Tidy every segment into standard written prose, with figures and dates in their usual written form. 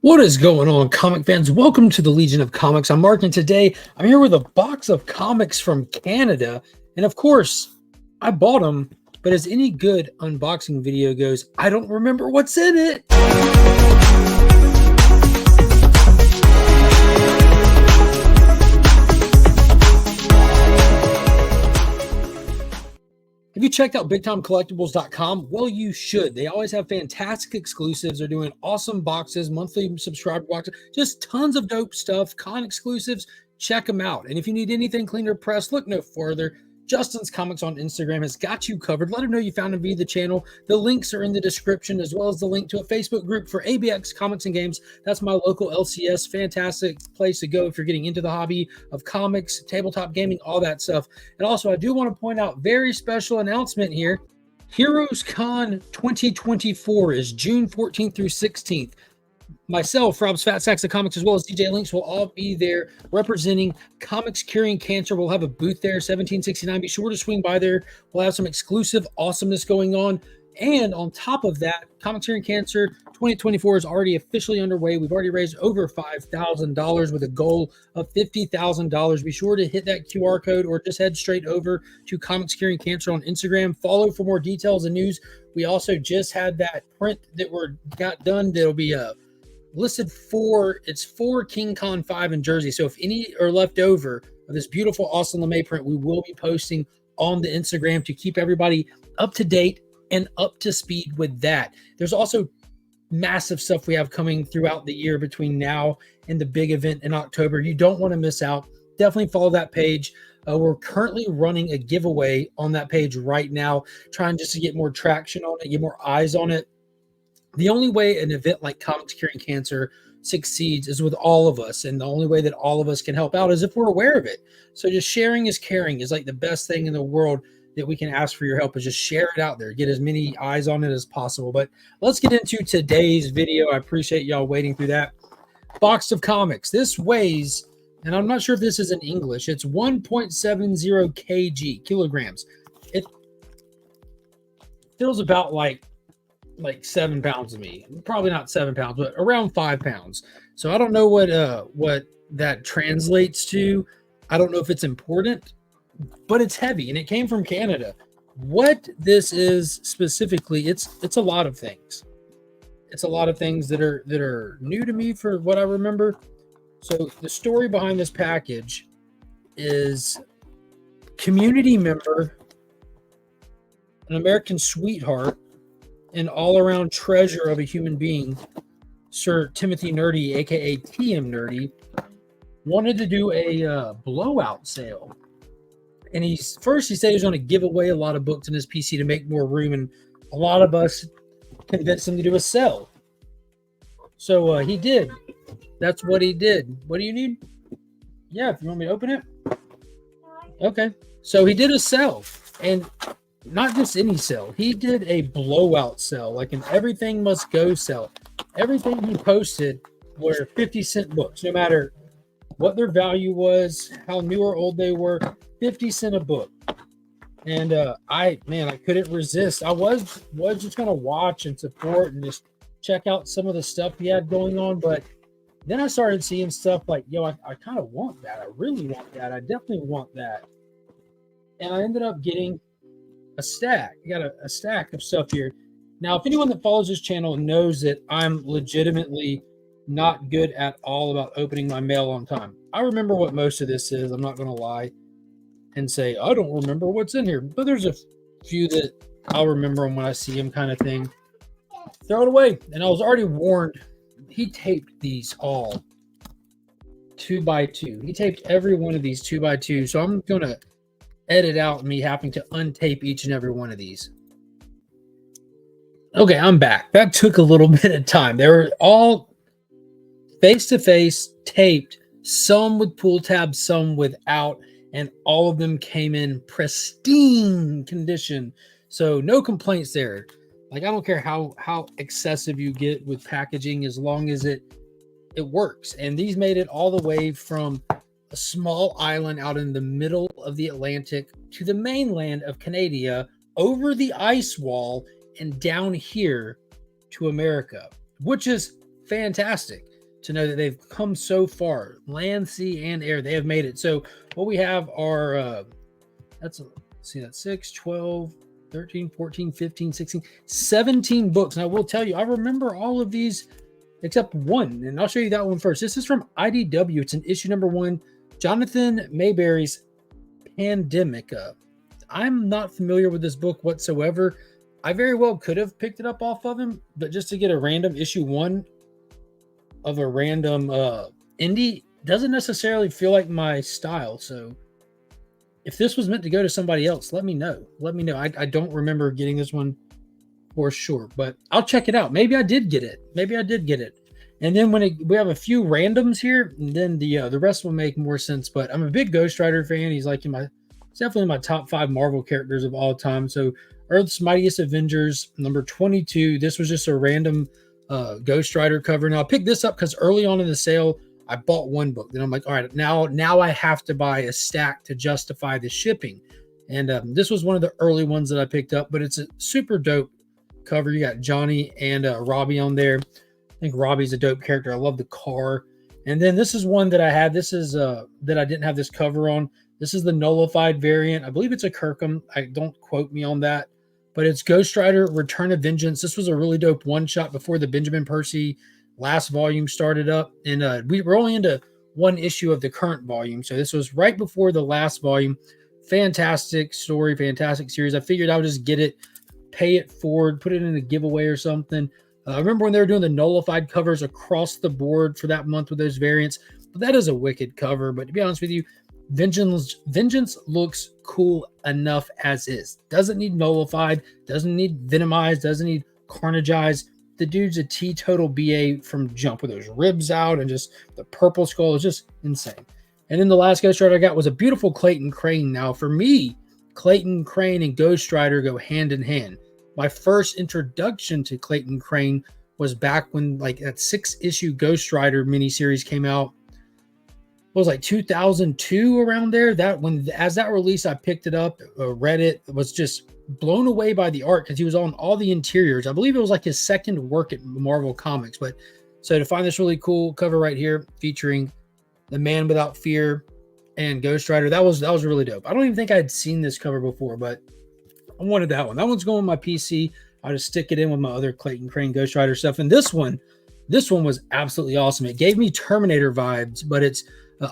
What is going on, comic fans? Welcome to the Legion of Comics. I'm Mark, and today I'm here with a box of comics from Canada. And of course, I bought them, but as any good unboxing video goes, I don't remember what's in it. Have you checked out BigTimeCollectables.com? Well, you should. They always have fantastic exclusives. They're doing awesome boxes, monthly subscriber boxes, just tons of dope stuff, con exclusives. Check them out. And if you need anything cleaner press, look no further. Justin's Comics on Instagram has got you covered. Let him know you found him via the channel. The links are in the description, as well as the link to a Facebook group for ABX Comics and Games. That's my local LCS. Fantastic place to go if you're getting into the hobby of comics, tabletop gaming, all that stuff. And also, I do want to point out, very special announcement here. Heroes Con 2024 is June 14th through 16th. Myself, Rob's Fat Sacks of Comics, as well as DJ Links will all be there representing Comics Curing Cancer. We'll have a booth there, 1769. Be sure to swing by there. We'll have some exclusive awesomeness going on. And on top of that, Comics Curing Cancer 2024 is already officially underway. We've already raised over $5,000 with a goal of $50,000. Be sure to hit that QR code or just head straight over to Comics Curing Cancer on Instagram. Follow for more details and news. We also just had that print that got done. That'll be listed for, it's for King Con 5 in Jersey. So if any are left over of this beautiful Austin LeMay print, we will be posting on the Instagram to keep everybody up to date and up to speed with that. There's also massive stuff we have coming throughout the year between now and the big event in October. You don't want to miss out. Definitely follow that page. We're currently running a giveaway on that page right now, trying just to get more traction on it, get more eyes on it. The only way an event like Comics Curing Cancer succeeds is with all of us. And the only way that all of us can help out is if we're aware of it. So just sharing is caring is like the best thing in the world that we can ask for your help, is just share it out there. Get as many eyes on it as possible. But let's get into today's video. I appreciate y'all waiting through that. Box of comics. This weighs, and I'm not sure if this is in English, it's 1.70 kilograms. It feels about like 7 pounds to me. Probably not 7 pounds, but around 5 pounds. So I don't know what that translates to. I don't know if it's important, but it's heavy and it came from Canada. What this is specifically, it's a lot of things. It's a lot of things that are new to me for what I remember. So the story behind this package is community member, an American sweetheart, an all-around treasure of a human being, Sir Timothy Nerdy, aka TM Nerdy, wanted to do a blowout sale. And he said he was going to give away a lot of books in his PC to make more room, and a lot of us convinced him to do a sell. So he did. That's what he did. What do you need? Yeah, if you want me to open it. Okay. So he did a sell, and not just any sell. He did a blowout sell, like an everything must go sell. Everything he posted were 50-cent books, no matter what their value was, how new or old they were. 50 cents a book. And I couldn't resist. I was just gonna watch and support and just check out some of the stuff he had going on, but then I started seeing stuff like, yo, I kind of want that. I really want that. I definitely want that. And I ended up getting a stack. I got a stack of stuff here. Now, if anyone that follows this channel knows that I'm legitimately not good at all about opening my mail on time. I remember what most of this is. I'm not going to lie and say, I don't remember what's in here. But there's a few that I'll remember them when I see them, kind of thing. Throw it away. And I was already warned. He taped these all 2x2. He taped every one of these 2x2. So I'm going to edit out me having to untape each and every one of these. Okay, I'm back. That took a little bit of time. They were all face-to-face taped, some with pull tabs, some without, and all of them came in pristine condition. So no complaints there. Like, I don't care how excessive you get with packaging, as long as it works. And these made it all the way from a small island out in the middle of the Atlantic to the mainland of Canada, over the ice wall, and down here to America, which is fantastic. to know that they've come so far, land, sea, and air. They have made it. So what we have are, let's see, that's 6, 12, 13, 14, 15, 16, 17 books. And I will tell you, I remember all of these except one, and I'll show you that one first. This is from IDW. It's an issue number 1, Jonathan Mayberry's Pandemic. I'm not familiar with this book whatsoever. I very well could have picked it up off of him, but just to get a random issue 1 of a random indie doesn't necessarily feel like my style. So if this was meant to go to somebody else, let me know. Let me know. I don't remember getting this one for sure, but I'll check it out. Maybe I did get it. Maybe I did get it. And then we have a few randoms here, and then the rest will make more sense. But I'm a big Ghost Rider fan. He's like definitely in my top 5 Marvel characters of all time. So Earth's Mightiest Avengers, number 22. This was just a random Ghost Rider cover. Now I picked this up because early on in the sale, I bought one book. Then I'm like, all right, now I have to buy a stack to justify the shipping. And this was one of the early ones that I picked up, but it's a super dope cover. You got Johnny and Robbie on there. I think Robbie's a dope character. I love the car. And then this is one that I had. This is that I didn't have this cover on. This is the nullified variant. I believe it's a Kirkham. Don't quote me on that. But it's Ghost Rider Return of Vengeance. This was a really dope one-shot before the Benjamin Percy last volume started up. And we were only into one issue of the current volume. So this was right before the last volume. Fantastic story, fantastic series. I figured I would just get it, pay it forward, put it in a giveaway or something. I remember when they were doing the nullified covers across the board for that month with those variants. But that is a wicked cover. But to be honest with you, Vengeance looks cool enough as is. Doesn't need nullified, doesn't need venomized, doesn't need carnageized. The dude's a teetotal BA from jump with those ribs out and just the purple skull is just insane. And then the last Ghost Rider I got was a beautiful Clayton Crane. Now for me, Clayton Crane and Ghost Rider go hand in hand. My first introduction to Clayton Crane was back when like that 6-issue Ghost Rider miniseries came out. It was like 2002 around there. As that release, I picked it up, read it, was just blown away by the art because he was on all the interiors. I believe it was like his second work at Marvel Comics. But so to find this really cool cover right here featuring the Man Without Fear and Ghost Rider, that was really dope. I don't even think I'd seen this cover before, but I wanted that one. That one's going on my PC. I'll just stick it in with my other Clayton Crane Ghost Rider stuff. And this one was absolutely awesome. It gave me Terminator vibes, but it's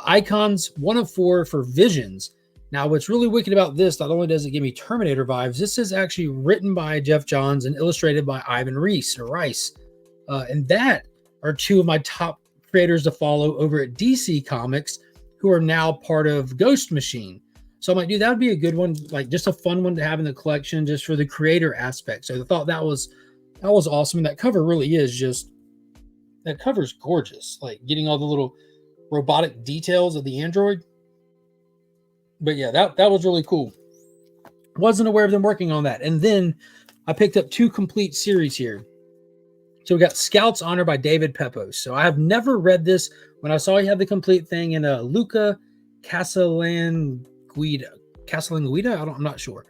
Icons 1 of 4 for Visions. Now, what's really wicked about this, not only does it give me Terminator vibes, this is actually written by Jeff Johns and illustrated by Ivan Reis. And that are 2 of my top creators to follow over at DC Comics, who are now part of Ghost Machine. So I'm like, dude, that would be a good one, like just a fun one to have in the collection, just for the creator aspect. So I thought that was awesome. And that cover really is that cover's gorgeous. Like getting all the little robotic details of the android. But yeah, that was really cool. Wasn't aware of them working on that. And then I picked up 2 complete series here. So we got Scout's Honor by David Pepose. So I have never read this. When I saw he had the complete thing in Luca Casalanguida. I'm not sure.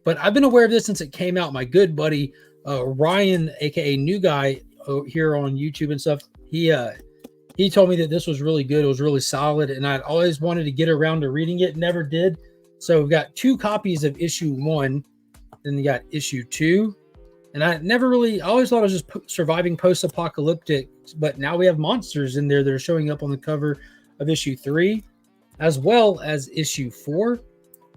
But I've been aware of this since it came out. My good buddy Ryan, aka New Guy, here on YouTube and stuff, he told me that this was really good. It was really solid, and I'd always wanted to get around to reading it. Never did. So we've got 2 copies of issue 1. Then you got issue 2. And I always thought it was just surviving post-apocalyptic, but now we have monsters in there that are showing up on the cover of issue 3, as well as issue 4.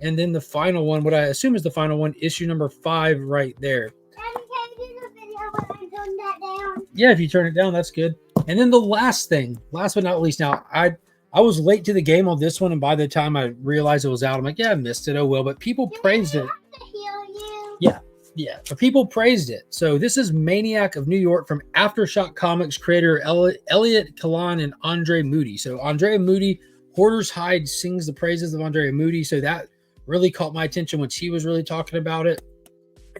And then the final one, what I assume is the final one, issue number 5 right there. Daddy, can you do the video when I turn that down? Yeah, if you turn it down, that's good. And then the last but not least, now I was late to the game on this one, and by the time I realized it was out, I'm like, yeah, I missed it. Oh well, but people praised it. Yeah, but people praised it. So this is Maniac of New York from Aftershock Comics creator Elliot Kalan and Andre Moody. So Andre Moody, Hoarder's Hide sings the praises of Andre Moody. So that really caught my attention when he was really talking about it.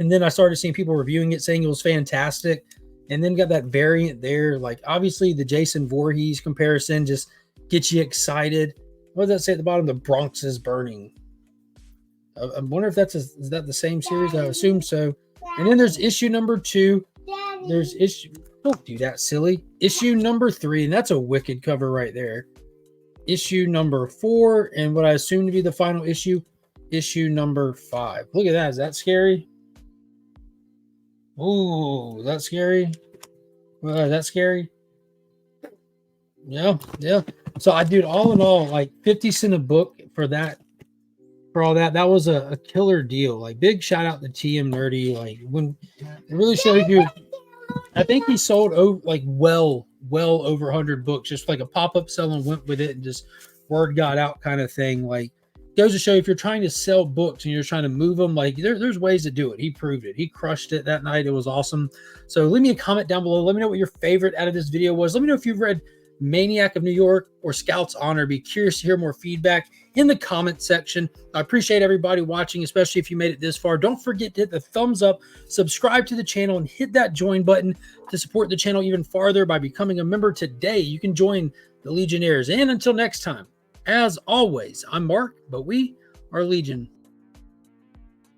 And then I started seeing people reviewing it, saying it was fantastic. And then got that variant there. Like, obviously, the Jason Voorhees comparison just gets you excited. What does that say at the bottom? The Bronx is burning. I wonder if is that the same series? I assume so. And then there's issue number 2. Daddy. There's issue. Don't do that, silly. Issue number 3, and that's a wicked cover right there. Issue number 4, and what I assume to be the final issue, issue number 5. Look at that. Is that scary? Ooh, that's scary. That's scary. Yeah, yeah. So I do all in all, like 50 cents a book for that. For all that, that was a killer deal. Like, big shout out to TM Nerdy. Like, when it really shows you, I think he sold well over 100 books, just like a pop-up sell and went with it, and just word got out kind of thing. Like, goes to show if you're trying to sell books and you're trying to move them, like there's ways to do it. He proved it. He crushed it that night. It was awesome. So leave me a comment down below. Let me know what your favorite out of this video was. Let me know if you've read Maniac of New York or Scout's Honor. Be curious to hear more feedback in the comment section. I appreciate everybody watching, especially if you made it this far. Don't forget to hit the thumbs up, subscribe to the channel, and hit that join button to support the channel even farther by becoming a member today. You can join the Legionnaires. And until next time, as always, I'm Mark, but we are Legion.